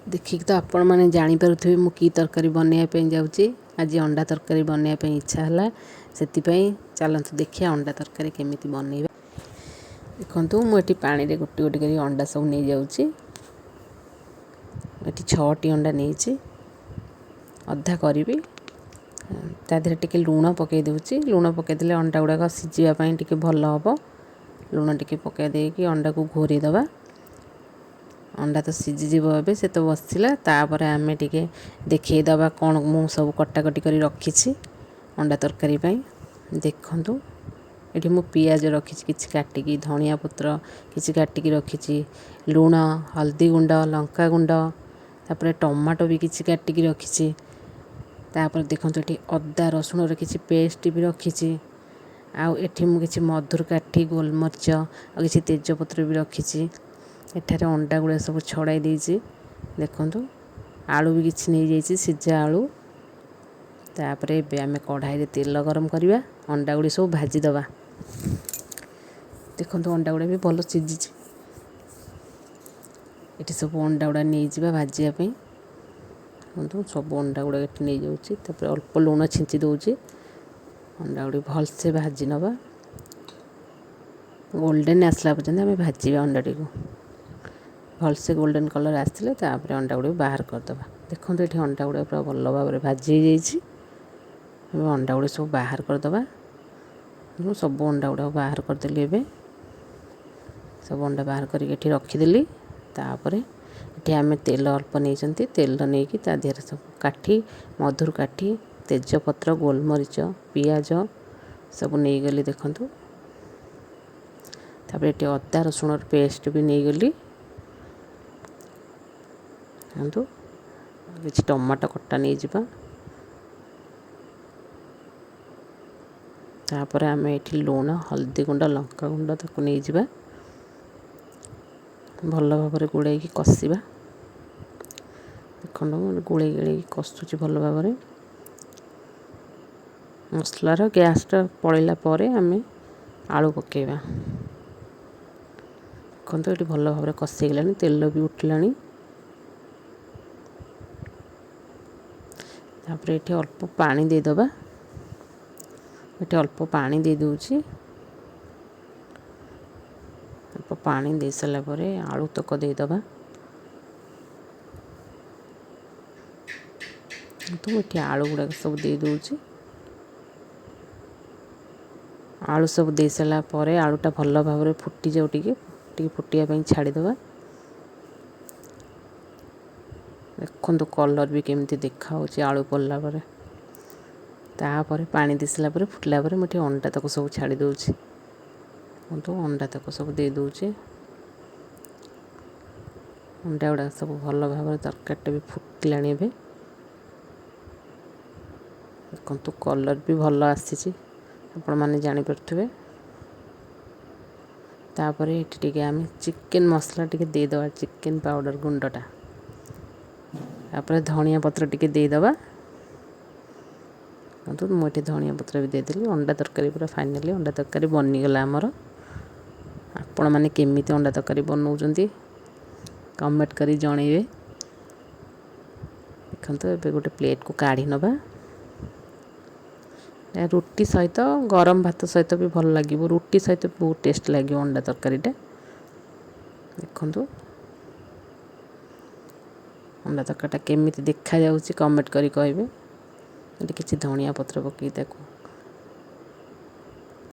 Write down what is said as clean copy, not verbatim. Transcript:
देखिक तो आपण मैंने जानीपे मु कि तरकारी बनवाई जाऊँगी। आज अंडा तरकारी बनवाई इच्छा है से चलतु देखिए अंडा तरकारी केमी बनइबा। देखु मुझे पानी रे गोटे गोटे कर अंडा सब नहीं जाऊँगी। ये 6टी अंडा नहीं अधा करी तादेह टिके लुण पकई दूची। लुण पकईदे अंडा गुड़ाक सीझापी टे भल हम। लुण टिके पकई देकी अंडा को घोरी दबा। अंडा तो सीझीज ए से तो बसला तापर आम टे देखईदबा कौन मु सब कटाकटी कर रखी अंडा तरकारी देखु ये मु पियाज रखी कि काटिकी धनिया पत्र कि काटिकी रखी लुण हल्दी गुंड लंका गुंड तापर टमाटो भी किसी काटिकी रखी तापर देखो ये अदा रसुण किसी पेस्ट भी रखी आउ एठी मु किसी मधुर काठी गोलमरीच और किसी तेजपत्र भी रखी एठारे अंडा गुड़ा सब छड़ाई देछि। देखु आलू भी किसी नहीं जाइए सीझा आलू तापर आम कढ़ाई तेल गरम करवा अंडा गुड़ी सब भाजीदबा। देखो अंडा गुड़ा भी भल सीझी ये सब अंडा गुड़ा नहीं जावा भाजापी देखो सब अंडा गुड़ा ये नहीं जाऊँगी। अल्प लुण छींची दूची अंडा गुड़ी भलसे भाजी नवा गोल्डन आसला पर्यंत आम भाजा अंडा टी भलसे गोल्डन कलर आसले अंडा गुड़ा बाहर करदे। देखो ये अंडा गुड़ा पूरा भल भाव भाजी अंडा गुड़ा सब बाहर करदे। सब अंडा गुड़ा बाहर करदेली एबे सब अंडा बाहर करके रखीदेली। तापर ये आम तेल अल्प नहीं तेल नहीं कि देहर सब काठी मधुर काठी तेजपत्र गोलमरीच पियाज सब नहीं गली। देखु तापर ये अदा रसुण पेस्ट भी नहीं गली। देखो किसी टमाटो कटा नहीं जावा तापर आम ये लुण हल्दी गुंड लंका गुंड ताको नहीं जावा भल भाव गोड़े कषा। देखो गोले गोले कषुची भल भाव मसलार गैसटा पलैला आम आलू पकेवा। देखो ये भल भाव कषाईगला तेल भी उठला तापर ये अल्प पानी देदबा। ये अल्प पानी दे दूची अल्प पानी दे सारापर आलू तक देदबा। तो ये आलू गुड़ाक सब दे दूची आलू सब दे सारापर आलूटा भल भाव फुटी जाऊ टे फुटिया छाड़ीदबा। देखो कलर भी केमती देखा आलू पड़ला तापर पानी दे सारापर फुटला मुझे अंडा तक सब छाड़ी दूची। तो अंडा तक सब दे दूची अंडा गुड़ा सब भल भाव तरकारीटा भी फुटला। देखो कलर भी भल आसी आपण मैंने जानीपे। तापर ये आम चिकेन मसला टी देदबा चिकेन पाउडर गुंडटा तापर धनिया पत्र टी देदबा। तो मुझे धनिया पत्र भी देदेली अंडा तरकारी पूरा फाइनाली अंडा तरकारी बनीगला आमर। आपण मैंने केमी अंडा तरकारी बनाऊँच कमेंट करी जनइबे। देखो ये गोटे प्लेट को काढ़ी नवा रुटी सहित गरम भात सहित भी भल लगे रुटी सहित बहुत टेस्ट लगे अंडा तरकारीटा। देखो अंडा तरकारीटा केमी देखा जाऊँगी कमेंट करी कहिबे। किसी धनिया पत्र पकई ताको